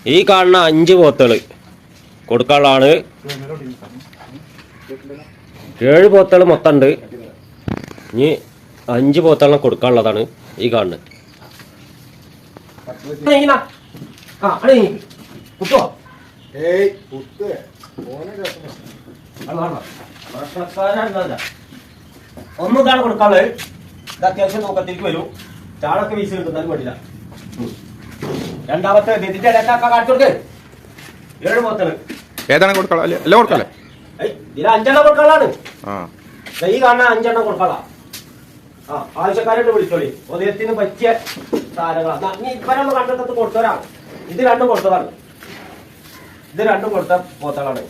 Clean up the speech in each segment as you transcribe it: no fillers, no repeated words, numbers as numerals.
ഈ കാണുന്ന 5 പോത്തുകൾ കൊടുക്കാനുള്ളതാണ്. 7 പോത്തുകൾ മൊത്തം ഉണ്ട്. ഇനി 5 പോത്തുകളെ കൊടുക്കാനുള്ളതാണ് ഈ കാണുന്നത്. ഒന്നിതാണ് കൊടുക്കാനുള്ളത്. ഇത് അത്യാവശ്യം തൂക്കത്തിലേക്ക് വരും. ചാണൊക്കെ വീശി കിട്ടുന്നാലും വേണ്ടില്ല. രണ്ടാമത്തെ ഇതിന്റെ ഇടയ്ക്കൊക്കെ കാണിച്ചു കൊടുക്ക്. 7 പോത്തുകൾ ഏതാണ് കൊടുക്കാളെ? എല്ലാം കൊടുക്കാല്ലേ? ഇതിൽ 5 എണ്ണം കൊടുക്കാനുള്ളതാണ്. ഈ കാണുന്ന 5 എണ്ണം കൊടുക്കാളാ. ആവശ്യക്കാരായിട്ട് വിളിച്ചോളി. ഉദയത്തിന് പറ്റിയ സാധനങ്ങളാണ്. ഇവരൊന്ന് കണ്ടെടുത്ത് കൊടുത്തവരാണ്. ഇത് 2 കൊടുത്തതാണ്. ഇത് 2 കൊടുത്ത പോത്തകളാണ്.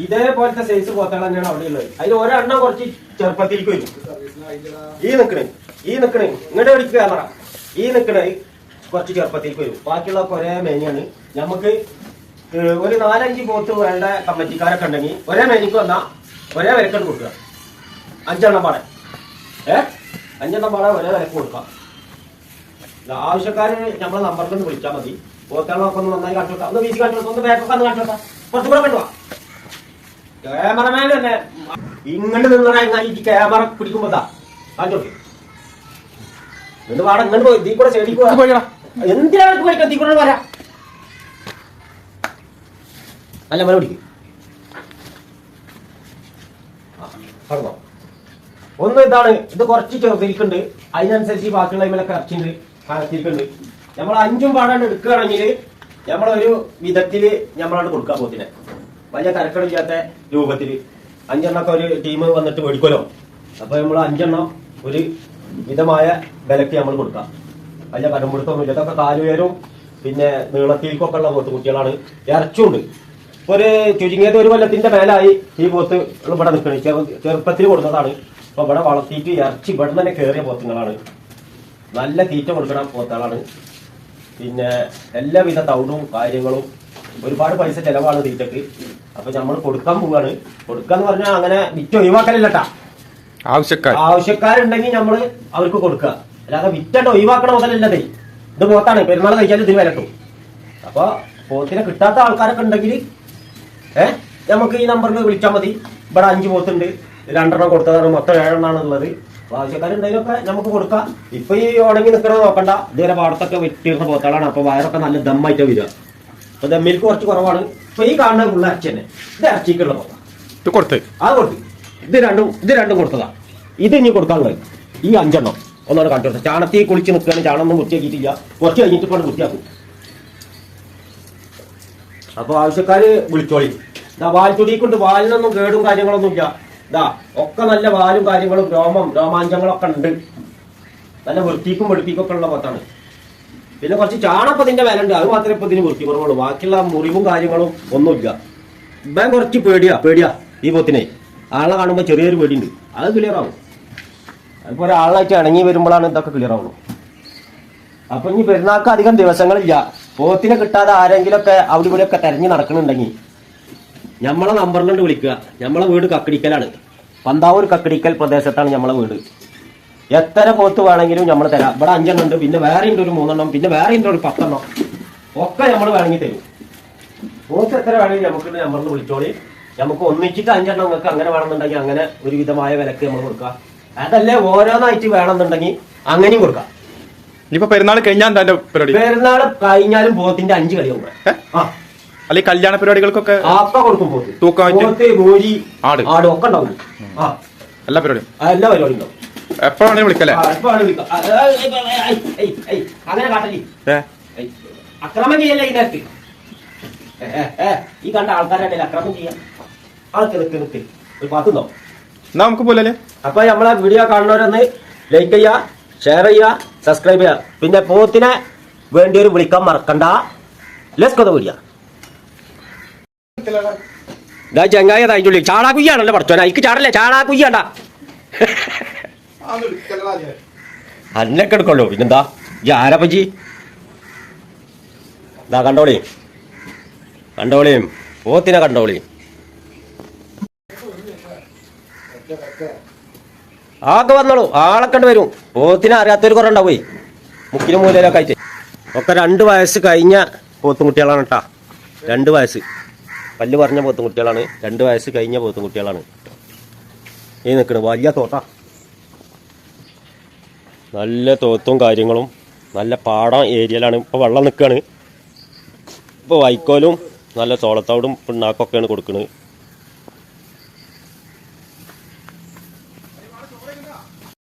ഇതേപോലത്തെ സൈസ് പോത്തകൾ തന്നെയാണ് അവിടെ ഉള്ളത്. അതിൽ ഒരെണ്ണം കുറച്ച് ചെറുപ്പത്തിലേക്ക് വരും. ഈ നിക്കണേ ഇങ്ങോട്ട് വിളിക്കുക ക്യാമറ. ഈ നിക്കണേ കുറച്ച് ചെറുപ്പത്തിലേക്ക് വരും. ബാക്കിയുള്ളതൊക്കെ ഒരേ മേനിയാണ്. നമുക്ക് ഒരു 4-5 പോത്ത് വേണ്ട കമ്മിറ്റിക്കാരൊക്കെ ഉണ്ടെങ്കിൽ ഒരേ മേനിക്ക് വന്നാൽ ഒരേ വിലക്കട്ട് കൊടുക്കുക. 5 എണ്ണം പാടെ 5 എണ്ണം പാടെ ഒരേ വിലക്ക് കൊടുക്കാം. ആവശ്യക്കാര് നമ്മളെ നമ്പറിൽ ഒന്ന് വിളിച്ചാൽ മതി. പോത്തകളൊക്കെ ഒന്ന് നന്നായി കാണിച്ചു കൊടുക്കാം. ഒന്ന് വീശി കാണിച്ചു കൊടുക്കാം. ഒന്ന് ബാക്കൊക്കെ ഒന്ന് കാണിച്ചു കൊടുക്കാം. കുറച്ചും കൂടെ കണ്ടുവാ. ക്യാമറമാൻ തന്നെ ഇങ്ങോട്ട് നിന്നാ ഈ ക്യാമറ പിടിക്കുമ്പോതാ കാണിച്ചു കൊടുക്കും. എന്നിട്ട് പാടെ ഇങ്ങോട്ട് പോയി ഇതിൽ കൂടെ ചെടി എന്തിനാണ് പോയിക്കാം. തീ കൂടെ വരാം. അല്ല മല പിടിക്കും. പറഞ്ഞോ. ഒന്ന് ഇതാണ്. ഇത് കുറച്ച് ചെറുതിരിക്കുന്നുണ്ട്. അതിനനുസരിച്ച് ബാക്കിയുള്ള ഇമലൊക്കെ ഇറച്ചിണ്ട് കണക്കിരിക്കുന്നുണ്ട്. നമ്മൾ 5 പാടാണ്ട് എടുക്കുകയാണെങ്കിൽ നമ്മളൊരു വിധത്തില് നമ്മളാണ് കൊടുക്കാൻ പോത്തിനെ. വലിയ തരക്കടില്ലാത്ത രൂപത്തില് 5 എണ്ണൊക്കെ ഒരു ടീം വന്നിട്ട് മേടിക്കുമല്ലോ. അപ്പൊ നമ്മൾ 5 എണ്ണം ഒരു മിതമായ വിലക്ക് നമ്മൾ കൊടുക്കാം. വലിയ കടമ്പുടുത്തൊന്നും ഇല്ല. ഇതൊക്കെ കാലുയരും പിന്നെ നീളത്തിലേക്കൊക്കെ ഉള്ള പോത്ത് കുട്ടികളാണ്. ഇറച്ചുണ്ട്. ഇപ്പൊ ഒരു ചുരുങ്ങിയത് 1 കൊല്ലത്തിന്റെ മേലായി ഈ പോത്ത് ഇവിടെ നിൽക്കണേ. ചെറുപ്പത്തിൽ കൊടുക്കുന്നതാണ്. അപ്പൊ ഇവിടെ വളർത്തിയിട്ട് ഇറച്ചി ഇവിടെ തന്നെ കയറിയ പോത്തുകളാണ്. നല്ല തീറ്റ കൊടുക്കണ പോത്തുകളാണ്. പിന്നെ എല്ലാവിധ തൗടും കാര്യങ്ങളും ഒരുപാട് പൈസ ചെലവാണ് തീറ്റക്ക്. അപ്പൊ നമ്മൾ കൊടുക്കാൻ പോവാണ്. കൊടുക്കാന്ന് പറഞ്ഞാൽ അങ്ങനെ വിറ്റ് ഒഴിവാക്കലല്ലട്ടാ. ആവശ്യക്കാരുണ്ടെങ്കിൽ നമ്മള് അവർക്ക് കൊടുക്കുക. അല്ലാതെ വിറ്റട്ട് ഒഴിവാക്കണ മുതലല്ലേ. ഇത് പോത്താണ്. പെരുന്നാൾ കഴിച്ചാൽ ഇതിന് വിലട്ടും. അപ്പൊ പോത്തിനെ കിട്ടാത്ത ആൾക്കാരൊക്കെ ഉണ്ടെങ്കിൽ നമുക്ക് ഈ നമ്പറിൽ വിളിച്ചാൽ മതി. ഇവിടെ 5 പോത്തുണ്ട്. 2 എണ്ണം കൊടുത്തതാണ്. മൊത്തം 7 എണ്ണമാണ് ഉള്ളത്. ആവശ്യക്കാരുണ്ടെങ്കിലൊക്കെ നമുക്ക് കൊടുക്കാം. ഇപ്പൊ ഈ ഉണങ്ങി നിൽക്കണത് നോക്കണ്ട. ഇതുവരെ പാടത്തൊക്കെ വെട്ടിയിരുന്ന പോത്തകളാണ്. അപ്പൊ വയറൊക്കെ നല്ല ദമ്മായിട്ട് വരിക. അപ്പൊ ദമ്മിൽക്ക് കുറച്ച് കുറവാണ്. ഇപ്പൊ ഈ കാണുന്ന ഫുള്ള് ഇറച്ചി തന്നെ. ഇത് ഇറച്ചിക്കുള്ള പോത്ത അത് കൊടുത്ത് ഇത് രണ്ടും കൊടുത്തതാ. ഇത് ഇനി കൊടുക്കാനുള്ളത് ഈ 5 എണ്ണം ഒന്നാണ് കാണിച്ചു കൊടുത്തത്. ചാണത്തിൽ കുളിച്ച് നിൽക്കുകയാണ്. ചാണൊന്നും വൃത്തിയാക്കിയിട്ടില്ല. കുറച്ച് കഴിഞ്ഞിട്ട് ഇപ്പോൾ വൃത്തിയാക്കും. അപ്പൊ ആവശ്യക്കാര് വിളിച്ചോളി. വാൽ ചുടിക്കൊണ്ട് വാലിനൊന്നും കേടും കാര്യങ്ങളൊന്നും ഇല്ല. ഒക്കെ നല്ല വാലും കാര്യങ്ങളും രോമാഞ്ചങ്ങളൊക്കെ ഉണ്ട്. നല്ല വൃത്തിക്കും വെളുപ്പിക്കൊക്കെ ഉള്ള പോത്താണ്. പിന്നെ കുറച്ച് ചാണപ്പതിന്റെ വില ഉണ്ട്. അത് മാത്രമേ ഇപ്പൊ ഇതിന് വൃത്തി കുറവുള്ളൂ. ബാക്കിയുള്ള മുറിവും കാര്യങ്ങളും ഒന്നുമില്ല. ഇപ്പം കുറച്ച് പേടിയാ ഈ പോത്തിനെ. ആളെ കാണുമ്പോൾ ചെറിയൊരു പേടിയുണ്ട്. അത് ക്ലിയർ ആവും. അതിപ്പോ ഒരാളായിട്ട് ഇണങ്ങി വരുമ്പോഴാണ് ഇതൊക്കെ ക്ലിയർ ആവുള്ളൂ. അപ്പൊ ഇനി പെരുന്നാൾക്ക് അധികം ദിവസങ്ങളില്ല. പോത്തിനെ കിട്ടാതെ ആരെങ്കിലുമൊക്കെ അവിടെ ഇവിടെയൊക്കെ തെരഞ്ഞു നടക്കുന്നുണ്ടെങ്കിൽ നമ്മളെ നമ്പറിലുണ്ട് വിളിക്കുക. നമ്മളെ വീട് കക്കടിക്കലാണ്. പന്താവൂർ കക്കടിക്കൽ പ്രദേശത്താണ് നമ്മളെ വീട്. എത്ര പോത്ത് വേണമെങ്കിലും നമ്മൾ തരാം. ഇവിടെ 5 എണ്ണം ഉണ്ട്. പിന്നെ വേറെ ഉണ്ട് ഒരു 3 എണ്ണം. പിന്നെ വേറെ ഉണ്ട് ഒരു 10 എണ്ണം. ഒക്കെ നമ്മൾ വേണമെങ്കിൽ തരും. പോത്ത് എത്ര വേണമെങ്കിൽ നമുക്ക് നമ്പറിൽ വിളിച്ചോളി. നമുക്ക് ഒന്നിച്ചിട്ട് 5 എണ്ണം നിങ്ങൾക്ക് അങ്ങനെ വേണമെന്നുണ്ടെങ്കിൽ അങ്ങനെ ഒരു വിധമായ വിലക്ക് നമ്മൾ കൊടുക്കാം. അതല്ലേ ഓരോന്നായിട്ട് വേണമെന്നുണ്ടെങ്കിൽ അങ്ങനെയും കൊടുക്കാം. ഇപ്പൊ പെരുന്നാൾ കഴിഞ്ഞാൽ പെരുന്നാൾ കഴിഞ്ഞാലും പോത്തിന്റെ 5 കളിയാവും. അല്ലെങ്കിൽ കല്യാണ പരിപാടികൾക്കൊക്കെ കൊടുക്കും. പോത്ത്, തൂക്കം, കോഴി, ആട് ഒക്കെ ഉണ്ടാവും. എല്ലാ പരിപാടിയും ഉണ്ടാവും. എപ്പോഴാണ് വിളിക്കല്ലേ? അങ്ങനെ കാട്ടല്ലേ. അക്രമം ചെയ്യല്ലേ ഈ നേരത്ത്. ഈ കണ്ട ആൾക്കാരുടെ അക്രമം ചെയ്യാം. ആൾക്ക് നിക്ക് ഒരു പാത്തുന്നോ. എന്നാ നമുക്ക് പോലെ. അപ്പൊ നമ്മളെ വീഡിയോ കാണുന്നവരൊന്ന് ലൈക്ക് ചെയ്യുക, ഷെയർ ചെയ്യുക, സബ്സ്ക്രൈബ് ചെയ്യുക. പിന്നെ പോത്തിനെ വേണ്ടിയൊരു വിളിക്കാൻ മറക്കണ്ട. Let's go the video. ചെങ്ങായി തായിച്ചുള്ളി ചാടാക്കുയ്യാണല്ലോ പഠിച്ചോനെ. എനിക്ക് ചാടല്ലേ, ചാടാക്കുയ്യാണ്ട. അന്നൊക്കെ എടുക്കുള്ളൂ. പിന്നെന്താ ഈ ആരപ്പച്ചി. ഇതാ കണ്ടോളിയും പോത്തിനെ കണ്ടോളിയും. ആക്കെ വന്നോളൂ. ആളൊക്കെ വരും. പോത്തിനെ അറിയാത്തൊരു കുറേ ഉണ്ടാവേ. മുക്കിനും മൂലയിലൊക്കെ ആയിട്ട് ഒക്കെ 2 വയസ്സ് കഴിഞ്ഞ പോത്തും കുട്ടികളാണ് കേട്ടാ. 2 വയസ്സ് പല്ല് പറഞ്ഞ പോത്തും കുട്ടികളാണ്. 2 വയസ്സ് കഴിഞ്ഞ പോത്തും കുട്ടികളാണ് ഈ നിൽക്കുന്നത്. വലിയ തോട്ടാ, നല്ല തോത്തും കാര്യങ്ങളും, നല്ല പാടം ഏരിയയിലാണ്. ഇപ്പോൾ വെള്ളം നിൽക്കുകയാണ്. ഇപ്പോൾ വൈക്കോലും നല്ല ചോളത്തോടും പിണ്ണാക്കൊക്കെയാണ് കൊടുക്കുന്നത്.